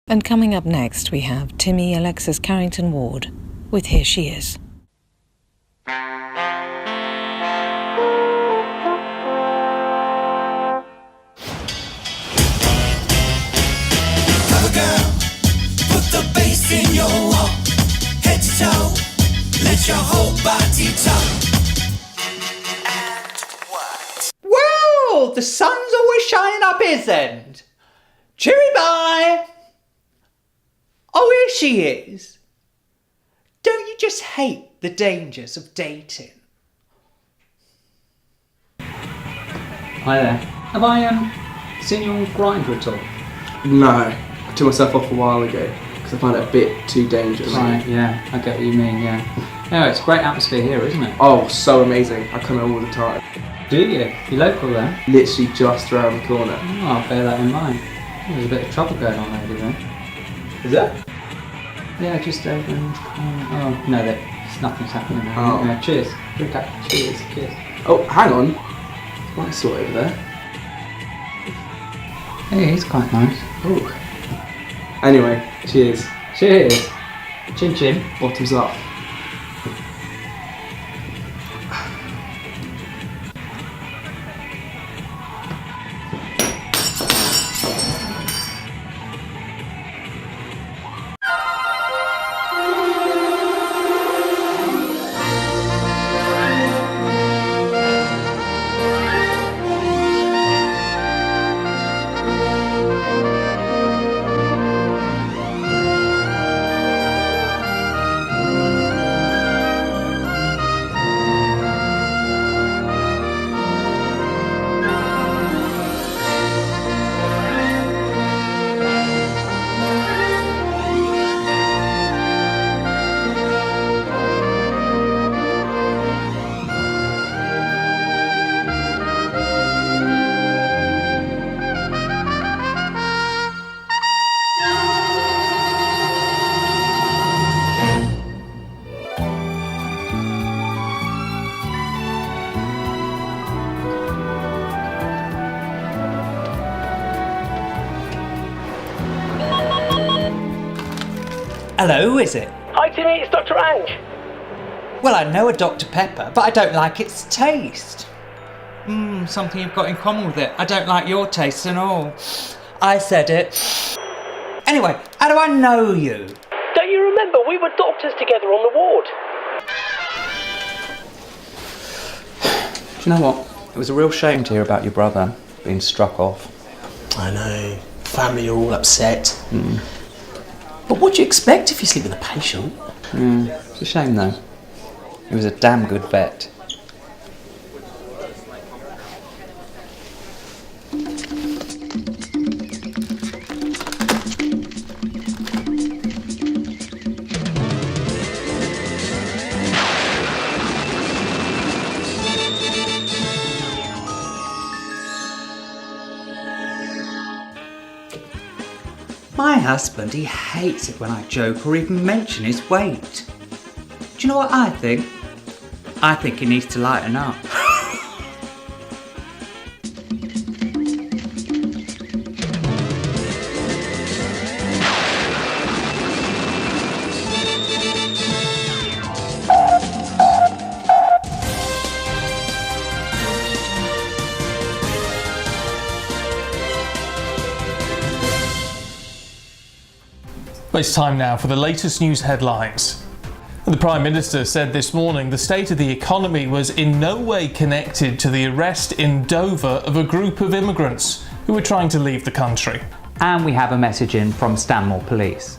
And coming up next, we have TIMMY ALEXIS CARRINGTON WARD with Here She Is. Cover girl, put the bass in your walk, head to toe, let your whole body talk. And what? Well, the sun's always shining up his end. Cheery bye. Oh, here she is. Don't you just hate the dangers of dating? Hi there. Have I seen you on Grindr at all? No, I took myself off a while ago because I find it a bit too dangerous. Right, yeah, I get what you mean, yeah. Yeah, it's a great atmosphere here, isn't it? Oh, so amazing. I come here all the time. Do you? You local then? Literally just around the corner. Oh, I'll bear that in mind. There's a bit of trouble going on over there. Is there? Yeah, just over in... oh, no, nothing's happening now. Oh. Yeah, cheers. Drink up. Cheers. Cheers. Oh, hang on. What I saw over there. Hey, he's quite nice. Oh. Anyway, cheers. Cheers. Chin chin. Bottoms up. Hello, who is it? Hi Timmy, it's Dr. RANJ. Well, I know a Dr. Pepper, but I don't like its taste. Something you've got in common with it. I don't like your taste at all. I said it. Anyway, how do I know you? Don't you remember we were doctors together on the ward? Do you know what? It was a real shame to hear about your brother being struck off. I know. Family are all upset. But what do you expect if you sleep with a patient? It's a shame though. He was a damn good vet. My husband, he hates it when I joke or even mention his weight. Do you know what I think? I think he needs to lighten up. It's time now for the latest news headlines. The Prime Minister said this morning the state of the economy was in no way connected to the arrest in Dover of a group of immigrants who were trying to leave the country. And we have a message in from Stanmore Police.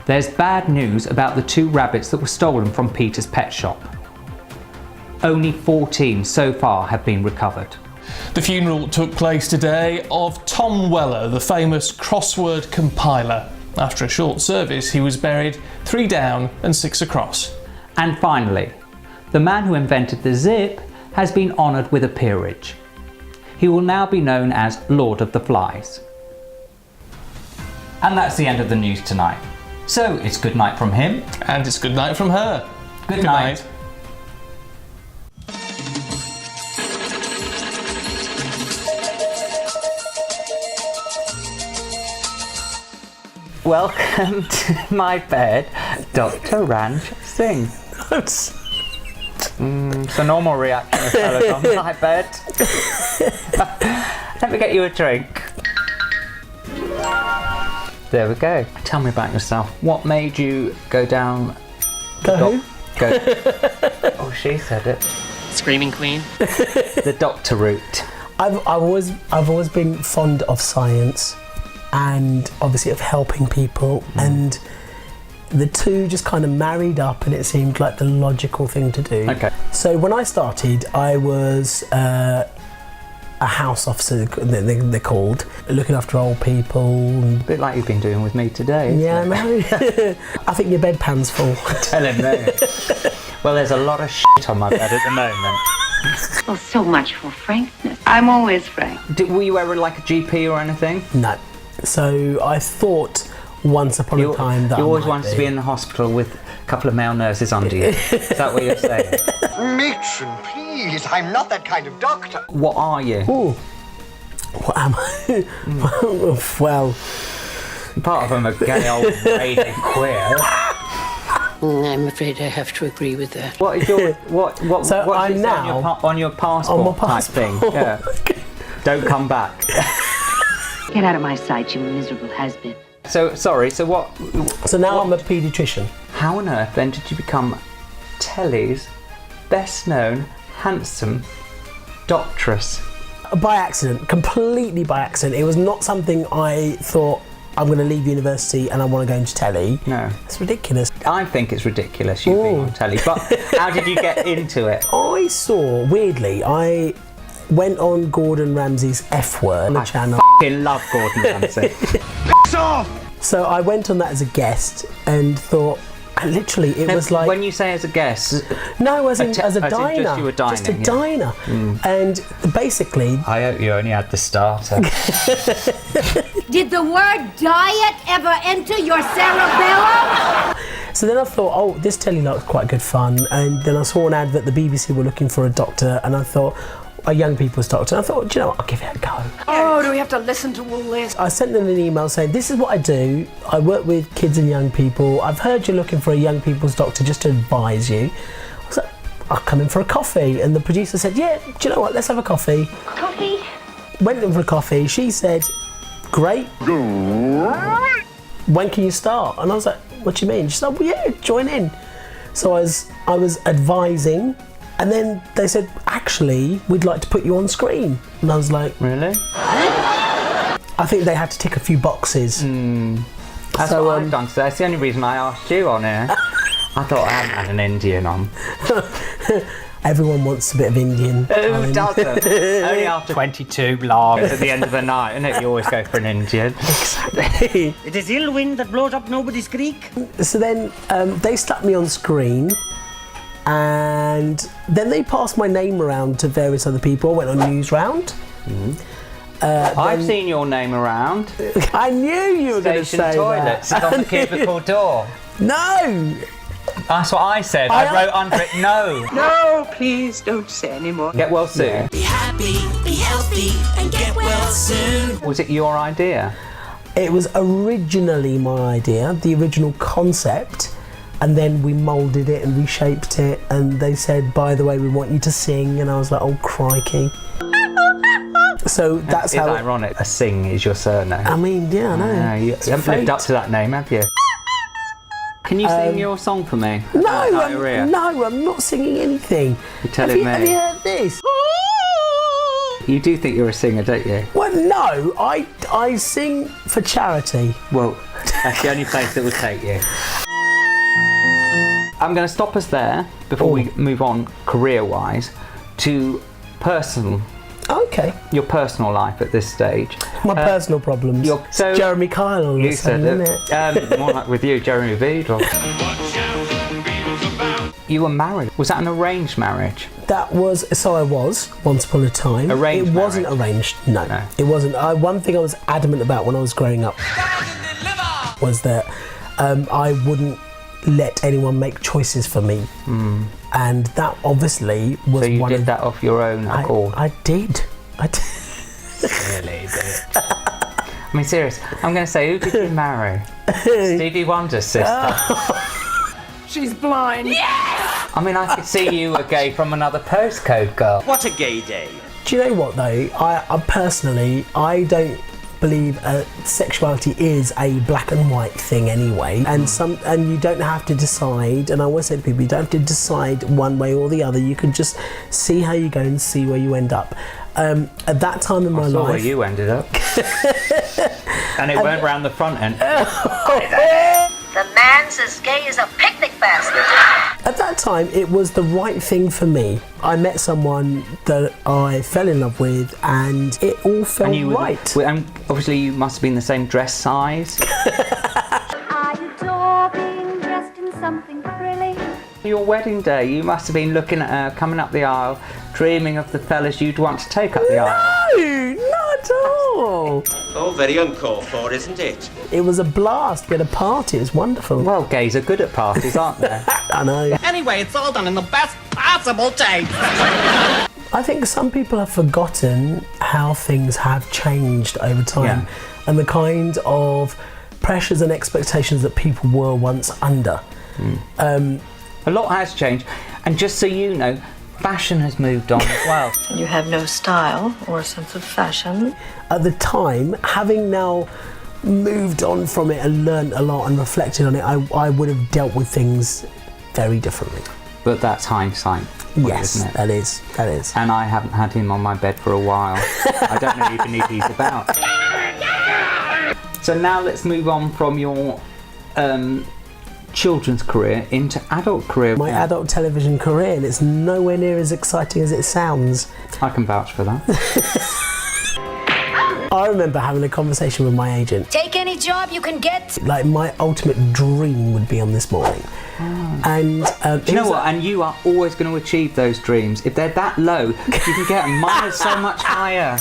There's bad news about the 2 rabbits that were stolen from Peter's pet shop. Only 14 so far have been recovered. The funeral took place today of Tom Weller, the famous crossword compiler. After a short service, he was buried 3 down and 6 across. And finally, the man who invented the zip has been honoured with a peerage. He will now be known as Lord of the Flies. And that's the end of the news tonight. So it's good night from him. And it's good night from her. Good night. Welcome to my bed, Dr. RANJ Singh. It's a normal reaction of fellas on my bed. Let me get you a drink. There we go. Tell me about yourself. What made you go down... Go. Oh, she said it. Screaming Queen. The doctor route. I've always been fond of science and obviously of helping people, and the two just kind of married up, and it seemed like the logical thing to do. Okay. So when I started, I was a house officer, they're called, looking after old people. A bit like you've been doing with me today. Yeah, I know. I think your bedpan's full. Telling me. Well, there's a lot of shit on my bed at the moment. Well, so much for frankness. I'm always frank. Were you ever like a GP or anything? No. So I thought once upon a time that you always I might wanted to be in the hospital with a couple of male nurses under you. Is that what you're saying? Matron, please, I'm not that kind of doctor. What are you? Ooh. What am I? Well, Part of them a gay old lady queer. I'm afraid I have to agree with that. What is your So what's I'm it say now on your passport, on my type thing? passport. Yeah. Don't come back. Get out of my sight, you miserable has-been. So sorry. So what? So now I'm a paediatrician. How on earth then did you become Telly's best known, handsome doctress? By accident, completely by accident. It was not something I thought, I'm going to leave university and I want to go into telly. No. It's ridiculous. I think it's ridiculous you being on telly, but how did you get into it? I saw, weirdly, I went on Gordon Ramsay's F Word on the channel. I f***ing love Gordon Ramsay. So I went on that as a guest and thought, literally, it was like... When you say as a guest... No, as a diner. Just you were dining. Just a diner. And basically... I hope you only had the starter. Did the word diet ever enter your cerebellum? So then I thought, oh, this telly looks quite good fun. And then I saw an ad that the BBC were looking for a doctor, and I thought, a young people's doctor. And I thought, do you know what, I'll give it a go. Oh, do we have to listen to all this? I sent them an email saying, this is what I do. I work with kids and young people. I've heard you're looking for a young people's doctor just to advise you. I was like, I'll come in for a coffee. And the producer said, yeah, do you know what, let's have a coffee. Coffee? Went in for a coffee. She said, great. When can you start? And I was like, what do you mean? She said, well, yeah, join in. So I was advising, and then they said, actually, we'd like to put you on screen. And I was like, Really? I think they had to tick a few boxes. That's So, what I've done today. That's the only reason I asked you on here. I thought I hadn't had an Indian on. Everyone wants a bit of Indian. Who doesn't? Only after 22 logs at the end of the night, isn't it? You always go for an Indian. Exactly. It is ill wind that blows up nobody's creek. So then they stuck me on screen, and then they passed my name around to various other people. I went on News Round. I've seen your name around. I knew you were going to Station say toilets. that. It's on the cubicle door. No! That's what I said. I wrote under it, no. No, please don't say any more. Get well soon. Be happy, be healthy, and get well soon. Was it your idea? It was originally my idea, the original concept, and then we moulded it and reshaped it, and they said, by the way, we want you to sing, and I was like, oh, crikey. So that's It's how... ironic. A Singh is your surname. I mean, yeah, I know. You haven't lived up to that name, have you? Can you sing your song for me? No, I'm not singing anything. You're telling me. Have you heard this? You do think you're a singer, don't you? Well, no, I sing for charity. Well, that's the only place that will take you. I'm going to stop us there before we move on career-wise to personal. Okay. Your personal life at this stage. My personal problems. So Jeremy Kyle all you the same, said isn't it. More like with you, Jeremy Beadle. You were married. Was that an arranged marriage? That was, so I was, once upon a time. Arranged It wasn't arranged, no. It wasn't. One thing I was adamant about when I was growing up was that I wouldn't let anyone make choices for me. And that obviously was So you one did of... that off your own accord? I did. Really did. I mean, serious. I'm going to say, who did you marry? Stevie Wonder's sister. She's blind. Yes! I mean, I could see you were gay from another postcode, girl. What a gay day. Do you know what though? I personally, I don't believe sexuality is a black and white thing anyway, and you don't have to decide. And I always say to people, you don't have to decide one way or the other. You can just see how you go and see where you end up. At that time in my I saw life, where you ended up, and it went round the front end. The man's as gay as a picnic basket. At that time, it was the right thing for me. I met someone that I fell in love with, and it all felt right. And obviously, you must have been the same dress size. Are you talking dressed in something frilly? Your wedding day, you must have been looking at her coming up the aisle, dreaming of the fellas you'd want to take up the aisle. No, not at all. Oh, very uncalled for, isn't it? It was a blast. We had a party. It was wonderful. Well, gays are good at parties, aren't they? I know. Anyway, it's all done in the best possible taste. I think some people have forgotten how things have changed over time, and the kind of pressures and expectations that people were once under. A lot has changed, and just so you know, fashion has moved on as well. You have no style or sense of fashion. At the time, having now moved on from it and learned a lot and reflected on it, I would have dealt with things very differently. But that's hindsight. Yes, isn't it? that is. And I haven't had him on my bed for a while. I don't know even if he's about. So now let's move on from your children's career into adult career. My adult television career, and it's nowhere near as exciting as it sounds. I can vouch for that. I remember having a conversation with my agent. Take any job you can get. Like, my ultimate dream would be on This Morning. And do you know what? And you are always going to achieve those dreams. If they're that low, you can get them. Mine is so much higher.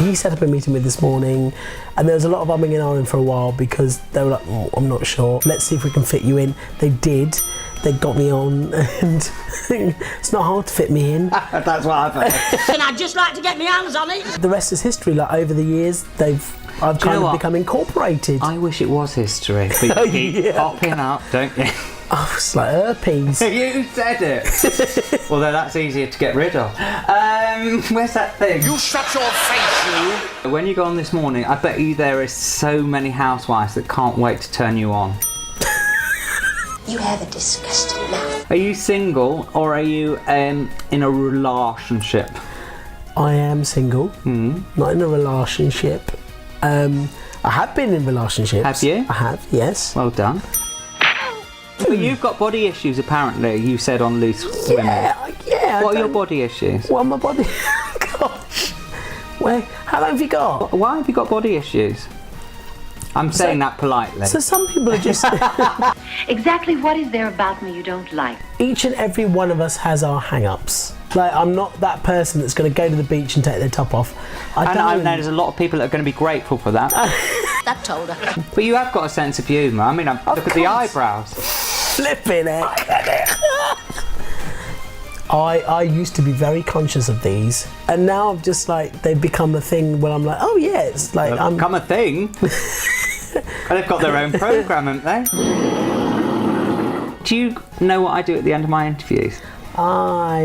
He set up a meeting with This Morning, and there was a lot of umming and ahhing for a while because they were like, oh, I'm not sure. Let's see if we can fit you in. They did. They got me on, and it's not hard to fit me in. That's what I've heard. And I'd just like to get my hands on it. The rest is history. Like, over the years, I've kind of become incorporated. I wish it was history, but you keep popping up, don't you? Oh, it's like herpes. You said it. Although that's easier to get rid of. Where's that thing? You shut your face, you! When you go on This Morning, I bet you there is so many housewives that can't wait to turn you on. You have a disgusting mouth. Are you single or are you in a relationship? I am single, not in a relationship. I have been in relationships. Have you? I have, yes. Well done. But you've got body issues, apparently, you said on Loose Women. Yeah. What are your body issues? What are my body... Gosh. How long have you got? Why have you got body issues? I'm saying that politely. So some people are just... Exactly what is there about me you don't like? Each and every one of us has our hang-ups. Like, I'm not that person that's going to go to the beach and take their top off. I know there's a lot of people that are going to be grateful for that. That told her. But you have got a sense of humour. I mean, look at the eyebrows. Flipping heck. I used to be very conscious of these, and now I'm just like, they've become a thing where I'm like, oh yeah, it's like... They've become a thing? And they've got their own programme, haven't they? Do you know what I do at the end of my interviews? I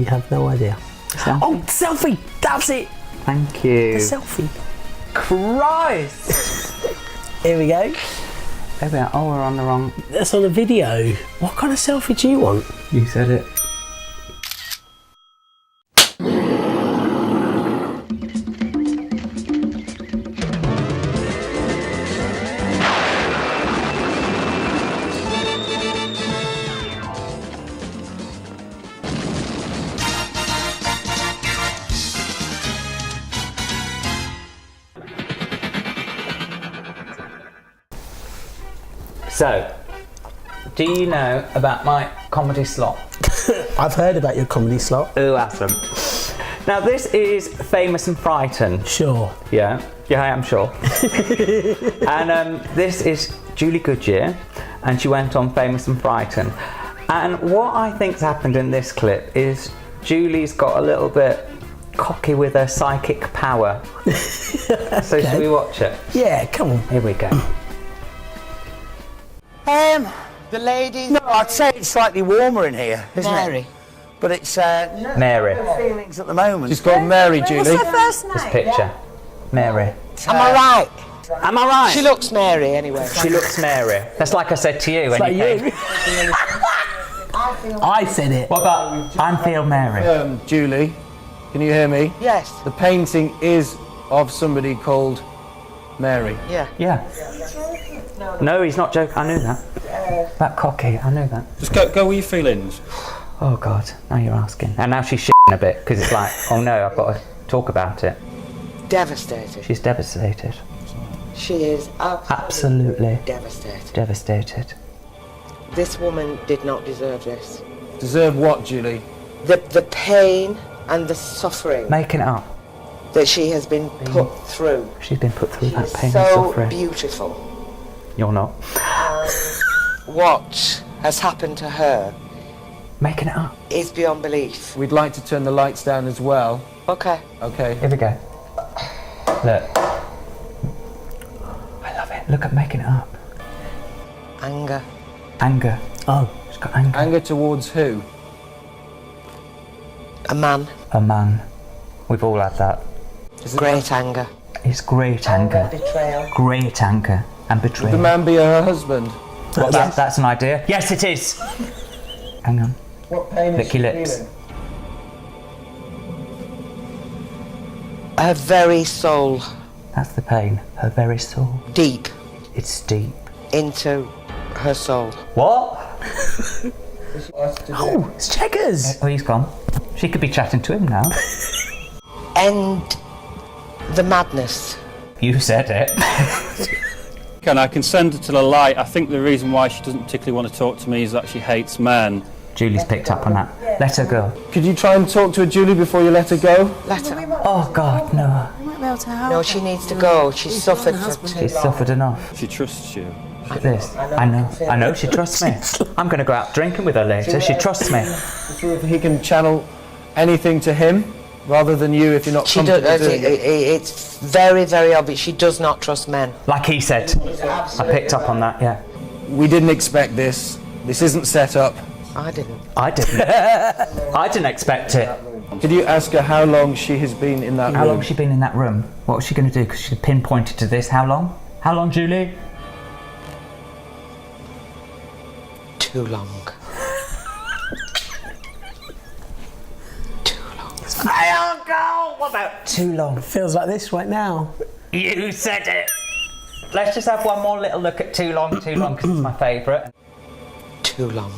have no idea. Selfie? Oh, selfie! That's it! Thank you. A selfie. Christ! Here we go. There we are. Oh, we're on the wrong... That's on a video. What kind of selfie do you want? You said it. So, do you know about my comedy slot? I've heard about your comedy slot. Oh, awesome. Now, this is Famous and Frightened. Sure. Yeah, I am sure. And this is Julie Goodyear, and she went on Famous and Frightened. And what I think's happened in this clip is Julie's got a little bit cocky with her psychic power. So shall we watch it? Yeah, come on. Here we go. The ladies. No, I'd say it's slightly warmer in here, isn't Mary. it? But it's Mary. no feelings at the moment. She's called Mary, Julie. What's her first name? This picture. Mary. Am I right? Am I right? She looks Mary anyway. She looks Mary. That's like I said to you when like you came. I said it. What about I feel Mary? Julie, can you hear me? Yes. The painting is of somebody called Mary. Yeah. Yeah. No, he's not joking. I knew that. That cocky. I knew that. Just go with your feelings. Oh God, now you're asking. And now she's shitting a bit because it's like, oh no, I've got to talk about it. Devastated. She's devastated. She is Absolutely devastated. devastated. This woman did not deserve this. Deserve what, Julie? The pain and the suffering Making it up. that she has been put through. She's been put through that pain and So suffering. beautiful. You're not. What has happened to her Making it up. is beyond belief. We'd like to turn the lights down as well. Okay. Okay. Here we go. Look. I love it. Look at making it up. Anger. Anger. Oh. She's got anger. Anger towards who? A man. A man. We've all had that. Great anger. It's great anger. Betrayal. Great anger and Would betrayal. the man be her husband? That's an idea. Yes, it is. Hang on. What pain Lick your lips. Her very soul. That's the pain. Her very soul. Deep It's deep. into her soul. What? Oh, it's Checkers. Oh, he's gone. She could be chatting to him now. End the madness. You said it. And I can send her to the light. I think the reason why she doesn't particularly want to talk to me is that she hates men. Julie's picked up on that. Let her go. Could you try and talk to her, Julie, before you let her go? Let her. Oh God, no. No, she needs to go. She's suffered for She's suffered enough. She trusts you. Look at this. I know. I know she trusts me. I'm going to go out drinking with her later. She trusts me. See if he can channel anything to him rather than you if you're not She comfortable does. doing it. It's very, very obvious. She does not trust men. Like he said. I picked up on that, yeah. We didn't expect this. This isn't set up. I didn't. I didn't. I didn't expect it. Could you ask her how long she has been in that room? How long has she been in that room? What was she going to do? Because she pinpointed to this. How long? How long, Julie? Too long. Too long. I don't go. What about too long? Feels like this right now. You said it. Let's just have one more little look at too long, because it's my favourite. Too long.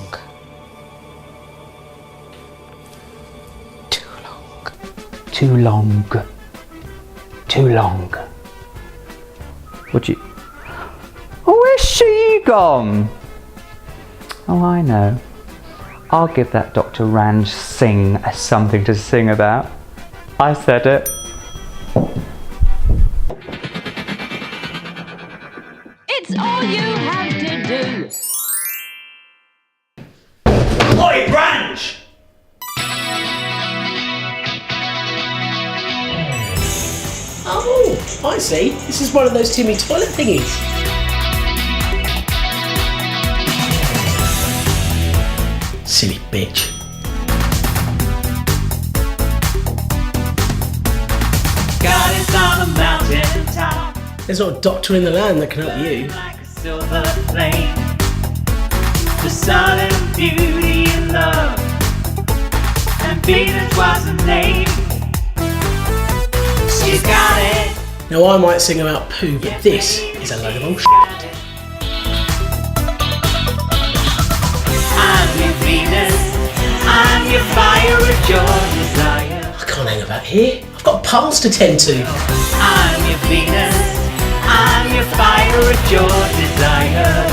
Too long. Too long. Would you? Oh, where's she gone? Oh, I know. I'll give that Dr. RANJ SINGH something to sing about. I said it. It's all you have to do. Oi, RANJ! Oh, I see. This is one of those Timmy toilet thingies. Silly bitch. God is on a mountain top. There's not a doctor in the land that can help you. Like a silver flame. The sun and beauty and love. And Venus was her name. She's got it. Now I might sing about poo, but this is a load of bullshit. I'm your Venus. I'm your fire with your desire. I can't hang about here. I've got a past to tend to. I'm your Venus. I'm your fire with your desire.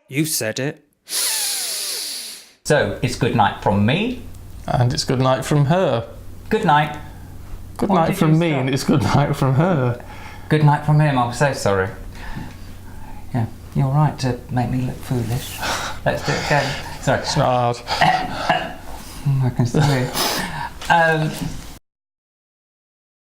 You said it. So, it's good night from me. And it's good night from her. Good night. Good What night did from you me, say? and it's good night from her. Good night from him. I'm so sorry. Yeah, you're right to make me look foolish. Let's do it again. Sorry. It's not hard. I can see. Um,